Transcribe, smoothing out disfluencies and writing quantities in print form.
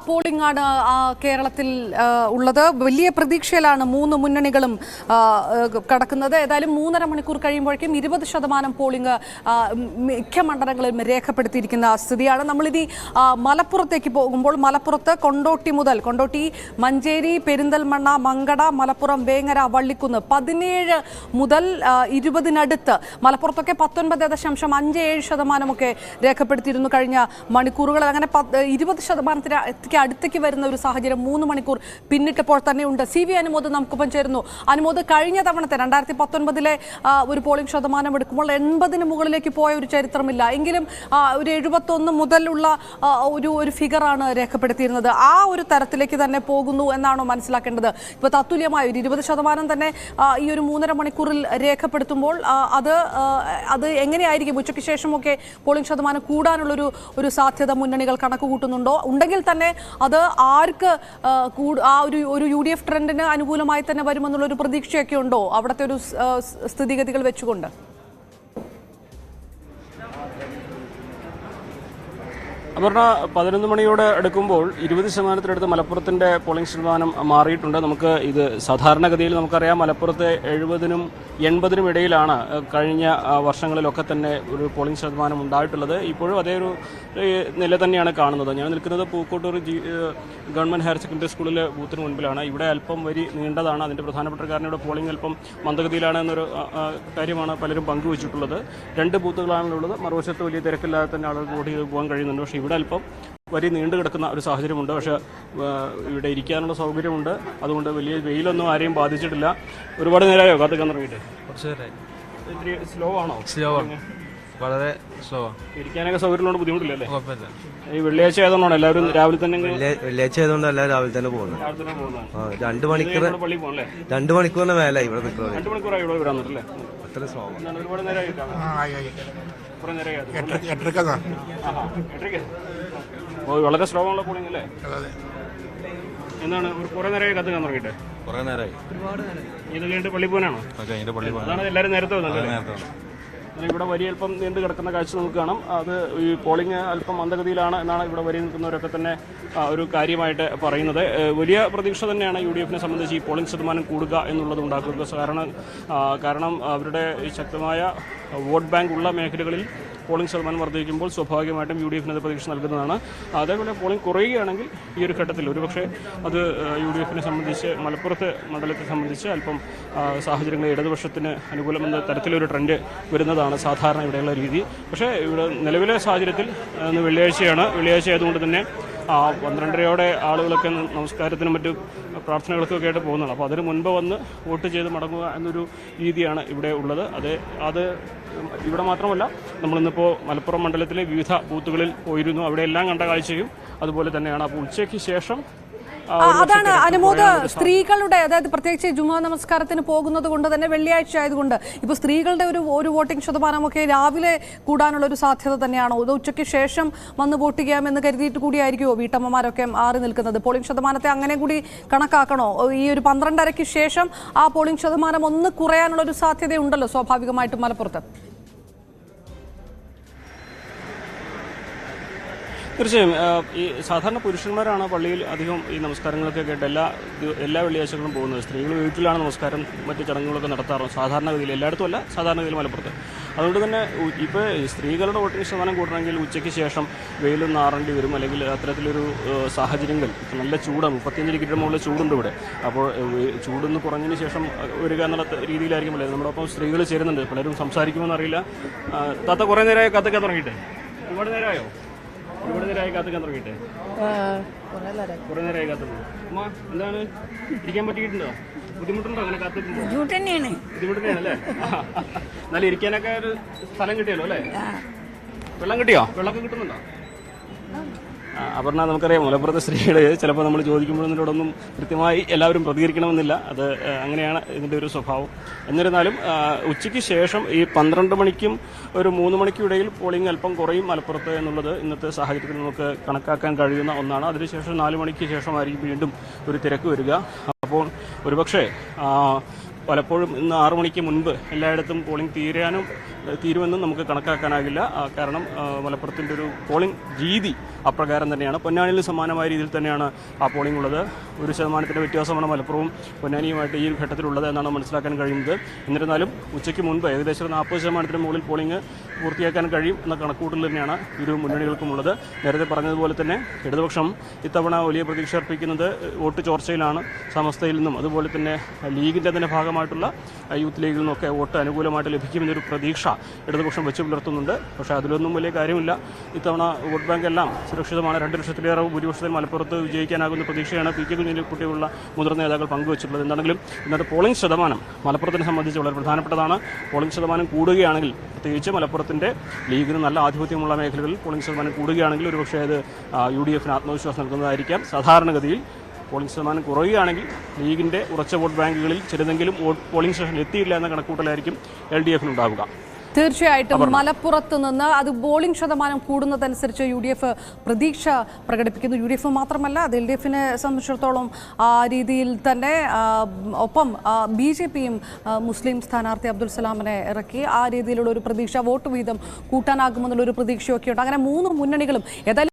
Polling ആണ് കേരളത്തിൽ ഉള്ളത്. വലിയ പ്രതീക്ഷയിലാണ് മൂന്ന് മുന്നണികളും കടക്കുന്നത്. ഏതായാലും 3.5 മണിക്കൂർ കഴിയുമ്പോഴേക്കും 20% പോളിംഗ് മിക്ക മണ്ഡലങ്ങളിലും രേഖപ്പെടുത്തിയിരിക്കുന്ന സ്ഥിതിയാണ്. നമ്മളിനി മലപ്പുറത്തേക്ക് പോകുമ്പോൾ മലപ്പുറത്ത് കൊണ്ടോട്ടി, മഞ്ചേരി, പെരിന്തൽമണ്ണ, മങ്കട, മലപ്പുറം, വേങ്ങര, വള്ളിക്കുന്ന് 17 മുതൽ 20-നടുത്ത് മലപ്പുറത്തൊക്കെ 19.57% ഒക്കെ രേഖപ്പെടുത്തിയിരുന്നു കഴിഞ്ഞ മണിക്കൂറുകൾ. അങ്ങനെ 20% അടുത്തേക്ക് വരുന്ന ഒരു സാഹചര്യം 3 മണിക്കൂർ പിന്നിട്ടപ്പോൾ തന്നെ ഉണ്ട്. CV അനുമോദ് നമുക്കൊപ്പം ചേരുന്നു. അനുമോദ്, കഴിഞ്ഞ തവണത്തെ 2019 ഒരു പോളിംഗ് ശതമാനം എടുക്കുമ്പോൾ 80-ന് മുകളിലേക്ക് പോയ ഒരു ചരിത്രമില്ല. എങ്കിലും ഒരു 71 മുതലുള്ള ഒരു ഫിഗറാണ് രേഖപ്പെടുത്തിയിരുന്നത്. ആ ഒരു തരത്തിലേക്ക് തന്നെ പോകുന്നു എന്നാണോ മനസ്സിലാക്കേണ്ടത്? ഇപ്പോൾ തത്തുല്യമായ ഒരു 20% തന്നെ ഈ ഒരു 3.5 മണിക്കൂറിൽ രേഖപ്പെടുത്തുമ്പോൾ അത് എങ്ങനെയായിരിക്കും? ഉച്ചയ്ക്ക് ശേഷമൊക്കെ പോളിംഗ് ശതമാനം കൂടാനുള്ളൊരു സാധ്യത മുന്നണികൾ കണക്ക് കൂട്ടുന്നുണ്ടോ? ഉണ്ടെങ്കിൽ തന്നെ അത് ആർക്ക് ഒരു UDF ട്രെൻഡിന് അനുകൂലമായി തന്നെ വരുമെന്നുള്ളൊരു പ്രതീക്ഷയൊക്കെ ഉണ്ടോ അവിടുത്തെ ഒരു സ്ഥിതിഗതികൾ വെച്ചുകൊണ്ട്? അപർണ, 11 മണിയോടെ അടുക്കുമ്പോൾ 20%-അടുത്ത് മലപ്പുറത്തിന്റെ പോളിംഗ് ശതമാനം മാറിയിട്ടുണ്ട്. നമുക്ക് ഇത് സാധാരണഗതിയിൽ നമുക്കറിയാം, മലപ്പുറത്ത് 70-നും 80-നും ഇടയിലാണ് കഴിഞ്ഞ വർഷങ്ങളിലൊക്കെ തന്നെ ഒരു പോളിംഗ് ശതമാനം ഉണ്ടായിട്ടുള്ളത്. ഇപ്പോഴും അതേ ഒരു നില തന്നെയാണ് കാണുന്നത്. ഞാൻ നിൽക്കുന്നത് പൂക്കോട്ടൂർ ഗവൺമെന്റ് ഹയർ സെക്കൻഡറി സ്കൂളിലെ ബൂത്തിന് മുൻപിലാണ്. ഇവിടെ അല്പം വരി നീണ്ടതാണ്. അതിന്റെ പ്രധാനപ്പെട്ട കാരണം ഇവിടെ പോളിംഗ് അല്പം മന്ദഗതിയിലാണ് എന്നൊരു കാര്യമാണ് പലരും പങ്കുവച്ചിട്ടുള്ളത്. 2 ബൂത്തുകളാണുള്ളത്. മറുവശത്ത് വലിയ തിരക്കില്ലാതെ തന്നെ ആളുകൾ വോട്ട് ചെയ്ത് പോകാൻ കഴിയുന്നുണ്ട്. പക്ഷേ ഇവിടെ അല്പം വരി നീണ്ടു കിടക്കുന്ന ഒരു സാഹചര്യമുണ്ട്. പക്ഷേ ഇവിടെ ഇരിക്കാനുള്ള സൗകര്യമുണ്ട്. അതുകൊണ്ട് വലിയ വെയിലൊന്നും ആരെയും ബാധിച്ചിട്ടില്ല. ഒരുപാട് നേരമായോ കാത്തുക്കാൻ തുടങ്ങിയിട്ട്? കുറച്ച് നേരമായി. ഇത്തിരി സ്ലോ ആണോ? സ്ലോ ആണ്, വളരെ സ്ലോ. ഇരിക്കാനൊക്കെ സൗകര്യമുള്ള ബുദ്ധിമുട്ടില്ലല്ലേ? കുഴപ്പമില്ല. ഈ വെള്ളിയാഴ്ച ആയതുകൊണ്ടാണ് എല്ലാവരും രാവിലെ തന്നെ വെള്ളിയാഴ്ച ആയതുകൊണ്ട് എല്ലാവരും രാവിലെ തന്നെ പോകുന്നത്. 2 മണിക്കൂറിന് മേലെ ഇവിടെ നിൽക്കുന്നത്. 2 മണിക്കൂറായി ഇവിടെ വരാന്നില്ലേ? അത്ര സ്ലോ. ഒരുപാട് നേരമായി. വളരെ സ്ലോ ആണല്ലോ പോളിംഗ് അല്ലേ? എന്താണ് കുറെ നേരമായി കത്തുക്കാൻ തുടങ്ങിയിട്ട്? കുറെ നേരമായി. ഇത് കഴിഞ്ഞിട്ട് പള്ളി പോകാനാണോ? അതാണ് എല്ലാവരും നേരത്തെ വന്നത്. ഇവിടെ വരി അല്പം നീണ്ടു കിടക്കുന്ന കാഴ്ച നമുക്ക് കാണാം. അത് ഈ പോളിംഗ് അല്പം മന്ദഗതിയിലാണ് എന്നാണ് ഇവിടെ വരി നിൽക്കുന്നവരൊക്കെ തന്നെ ഒരു കാര്യമായിട്ട് പറയുന്നത്. വലിയ പ്രതീക്ഷ തന്നെയാണ് UDF-നെ സംബന്ധിച്ച് ഈ പോളിംഗ് ശതമാനം കൂടുക എന്നുള്ളത് ഉണ്ടാക്കുന്നത്. കാരണം അവരുടെ ശക്തമായ വോട്ട് ബാങ്ക് ഉള്ള മേഖലകളിൽ പോളിംഗ് ശതമാനം വർദ്ധിക്കുമ്പോൾ സ്വാഭാവികമായിട്ടും UDF-ന് പ്രതീക്ഷ നൽകുന്നതാണ്. അതേപോലെ പോളിംഗ് കുറയുകയാണെങ്കിൽ ഈ ഒരു ഘട്ടത്തിൽ ഒരുപക്ഷെ അത് UDF-നെ സംബന്ധിച്ച് മലപ്പുറത്ത് മണ്ഡലത്തെ സംബന്ധിച്ച് അല്പം സാഹചര്യങ്ങൾ ഇടതുപക്ഷത്തിന് അനുകൂലമെന്ന തരത്തിലൊരു ട്രെൻഡ് വരുന്നതാണ് സാധാരണ ഇവിടെയുള്ള രീതി. പക്ഷേ ഇവിടെ നിലവിലെ സാഹചര്യത്തിൽ വെള്ളിയാഴ്ച ആയതുകൊണ്ട് തന്നെ 12:30 ആളുകളൊക്കെ നമസ്കാരത്തിനും മറ്റു പ്രാർത്ഥനകൾക്കൊക്കെ ആയിട്ട് പോകുന്നതാണ്. അപ്പോൾ അതിന് മുൻപ് വന്ന് വോട്ട് ചെയ്ത് മടങ്ങുക എന്നൊരു രീതിയാണ് ഇവിടെ ഉള്ളത്. അത് ഇവിടെ മാത്രമല്ല, നമ്മളിന്നിപ്പോൾ മലപ്പുറം മണ്ഡലത്തിലെ വിവിധ ബൂത്തുകളിൽ പോയിരുന്നു. അവിടെ എല്ലാം കണ്ട കാഴ്ചയും അതുപോലെ തന്നെയാണ്. അപ്പോൾ ഉച്ചയ്ക്ക് ശേഷം അതാണ് അനുമോദ്, സ്ത്രീകളുടെ, അതായത് പ്രത്യേകിച്ച് ജുമാ നമസ്കാരത്തിന് പോകുന്നത് കൊണ്ട് തന്നെ വെള്ളിയാഴ്ച ആയതുകൊണ്ട് ഇപ്പോൾ സ്ത്രീകളുടെ ഒരു വോട്ടിംഗ് ശതമാനമൊക്കെ രാവിലെ കൂടാനുള്ള ഒരു സാധ്യത തന്നെയാണോ? അത് ഉച്ചയ്ക്ക് ശേഷം വന്ന് വോട്ട് ചെയ്യാമെന്ന് കരുതിയിട്ട് കൂടിയായിരിക്കുമോ വീട്ടമ്മമാരൊക്കെ മാറി നിൽക്കുന്നത്? പോളിംഗ് ശതമാനത്തെ അങ്ങനെ കൂടി കണക്കാക്കണോ? ഈ ഒരു 12:30-ക്ക് ശേഷം ആ പോളിംഗ് ശതമാനം ഒന്ന് കുറയാനുള്ള ഒരു സാധ്യതയുണ്ടല്ലോ സ്വാഭാവികമായിട്ടും മലപ്പുറത്ത്. തീർച്ചയായും ഈ സാധാരണ പുരുഷന്മാരാണ് പള്ളിയിൽ അധികം ഈ നമസ്കാരങ്ങളൊക്കെ കേട്ട് എല്ലാ വെള്ളിയാഴ്ചകളും പോകുന്നത്. സ്ത്രീകൾ വീട്ടിലാണ് നമസ്കാരം മറ്റ് ചടങ്ങുകളൊക്കെ നടത്താറുള്ളത് സാധാരണഗതിയിൽ. എല്ലായിടത്തും അല്ല, സാധാരണഗതിയിൽ മലപ്പുറത്ത്. അതുകൊണ്ട് തന്നെ ഇപ്പോൾ സ്ത്രീകളുടെ വോട്ടിംഗ് ശതമാനം കൂടണമെങ്കിൽ ഉച്ചയ്ക്ക് ശേഷം വെയിലും നാറേണ്ടി വരും. അല്ലെങ്കിൽ അത്തരത്തിലൊരു സാഹചര്യങ്ങൾ, നല്ല ചൂടാണ്, 35 ഡിഗ്രിയുടെ മുകളിൽ ചൂടുണ്ട് ഇവിടെ. അപ്പോൾ ചൂടൊന്ന് കുറഞ്ഞതിന് ശേഷം വരിക എന്നുള്ള രീതിയിലായിരിക്കും അല്ലേ? നമ്മുടെ ഒപ്പം സ്ത്രീകൾ ചേരുന്നുണ്ട്. പലരും സംസാരിക്കുമെന്ന് അറിയില്ല. താത്ത കുറേ നേരമായി കാത്തിക്കാൻ തുടങ്ങിയിട്ടേ? ഒരുപാട് നേരമായോ? ഒരുപാട് നേരമായി കാത്തിക്കാൻ തുടങ്ങിയിട്ടേ? കുറെ നേരമായി കാത്തുന്നു. അമ്മ, എന്താണ് ഇരിക്കാൻ പറ്റിയിട്ടുണ്ടോ? ബുദ്ധിമുട്ടുണ്ടോ അങ്ങനെ കാത്തിക്കുമ്പോൾ? ബുദ്ധിമുട്ട് തന്നെയാണല്ലേ? എന്നാലും ഇരിക്കാനൊക്കെ ഒരു സ്ഥലം കിട്ടിയല്ലോ അല്ലേ? വെള്ളം കിട്ടിയോ? വെള്ളമൊക്കെ കിട്ടുന്നുണ്ടോ? അപർണ, നമുക്കറിയാം മലപ്പുറത്തെ സ്ത്രീകൾ ചിലപ്പോൾ നമ്മൾ ചോദിക്കുമ്പോഴൊന്നും കൃത്യമായി എല്ലാവരും പ്രതികരിക്കണമെന്നില്ല. അത് അങ്ങനെയാണ് ഇതിൻ്റെ ഒരു സ്വഭാവം. എന്നിരുന്നാലും ഉച്ചയ്ക്ക് ശേഷം ഈ 12 മണിക്കും ഒരു 3 മണിക്കും ഇടയിൽ പോളിംഗ് അല്പം കുറയും മലപ്പുറത്ത് എന്നുള്ളത് ഇന്നത്തെ സാഹചര്യത്തിൽ നമുക്ക് കണക്കാക്കാൻ കഴിയുന്ന ഒന്നാണ്. അതിനുശേഷം 4 മണിക്ക് ശേഷമായിരിക്കും വീണ്ടും ഒരു തിരക്ക് വരിക. അപ്പോൾ ഒരുപക്ഷെ പലപ്പോഴും ഇന്ന് 6 മണിക്ക് മുൻപ് എല്ലായിടത്തും പോളിംഗ് തീരുമെന്നും നമുക്ക് കണക്കാക്കാനാകില്ല. കാരണം മലപ്പുറത്തിൻ്റെ ഒരു പോളിംഗ് രീതി അപ്രകാരം തന്നെയാണ്. പൊന്നാനിയിൽ സമാനമായ രീതിയിൽ തന്നെയാണ് ആ പോളിംഗ് ഉള്ളത്. 1% വ്യത്യാസമാണ് മലപ്പുറവും പൊന്നാനിയുമായിട്ട് ഈ ഘട്ടത്തിലുള്ളത് എന്നാണ് മനസ്സിലാക്കാൻ കഴിയുന്നത്. എന്നിരുന്നാലും ഉച്ചയ്ക്ക് മുൻപ് ഏകദേശം 40% മുകളിൽ പോളിംഗ് പൂർത്തിയാക്കാൻ കഴിയും എന്ന കണക്കൂട്ടൽ തന്നെയാണ് ഇരു മുന്നണികൾക്കുമുള്ളത്. നേരത്തെ പറഞ്ഞതുപോലെ തന്നെ ഇടതുപക്ഷം ഇത്തവണ വലിയ പ്രതീക്ഷ അർപ്പിക്കുന്നത് വോട്ട് ചോർച്ചയിലാണ്. സമസ്തയിൽ നിന്നും അതുപോലെ തന്നെ ലീഗിൻ്റെ തന്നെ ഭാഗമായിട്ടുള്ള യൂത്ത് ലീഗിൽ നിന്നൊക്കെ വോട്ട് അനുകൂലമായിട്ട് ലഭിക്കുമെന്നൊരു പ്രതീക്ഷ ഇടതുപക്ഷം വെച്ച് പുലർത്തുന്നുണ്ട്. പക്ഷേ അതിലൊന്നും വലിയ കാര്യമില്ല. ഇത്തവണ വോട്ട് ബാങ്ക് എല്ലാം സുരക്ഷിതമാണ്. 2 ലക്ഷത്തിലേറെ ഭൂരിപക്ഷത്തിൽ മലപ്പുറത്ത് വിജയിക്കാനാകുന്ന പ്രതീക്ഷയാണ് പി കെ കുഞ്ഞിക്കുട്ടിയുള്ള മുതിർന്ന നേതാക്കൾ പങ്കുവച്ചിട്ടുള്ളത്. എന്താണെങ്കിലും ഇന്നത്തെ പോളിംഗ് ശതമാനം മലപ്പുറത്തിനെ സംബന്ധിച്ച് വളരെ പ്രധാനപ്പെട്ടതാണ്. പോളിംഗ് ശതമാനം കൂടുകയാണെങ്കിൽ, പ്രത്യേകിച്ച് മലപ്പുറത്തിൻ്റെ ലീഗിന് നല്ല ആധിപത്യമുള്ള മേഖലകളിൽ പോളിംഗ് ശതമാനം കൂടുകയാണെങ്കിൽ ഒരുപക്ഷേ അത് UDF-ന് ആത്മവിശ്വാസം നൽകുന്നതായിരിക്കാം. സാധാരണഗതിയിൽ പോളിംഗ് ശതമാനം കുറയുകയാണെങ്കിൽ ലീഗിൻ്റെ ഉറച്ച വോട്ട് ബാങ്കുകളിൽ ചിലതെങ്കിലും പോളിംഗ് സ്റ്റേഷനിൽ എത്തിയില്ല എന്ന കണക്കൂട്ടലായിരിക്കും LDF-നുണ്ടാവുക. തീർച്ചയായിട്ടും മലപ്പുറത്ത് നിന്ന് അത് പോളിംഗ് ശതമാനം കൂടുന്നതനുസരിച്ച് UDF പ്രതീക്ഷ പ്രകടിപ്പിക്കുന്നു. UDF മാത്രമല്ല, അത് LDF-നെ സംബന്ധിച്ചിടത്തോളം ആ രീതിയിൽ തന്നെ. ഒപ്പം BJP-യും മുസ്ലിം സ്ഥാനാർത്ഥി അബ്ദുൽ സലാമിനെ ഇറക്കി ആ രീതിയിലുള്ള ഒരു പ്രതീക്ഷ, വോട്ട് വീതം കൂട്ടാനാകുമെന്നുള്ളൊരു പ്രതീക്ഷയൊക്കെയുണ്ട്. അങ്ങനെ 3 മുന്നണികളും ഏതായാലും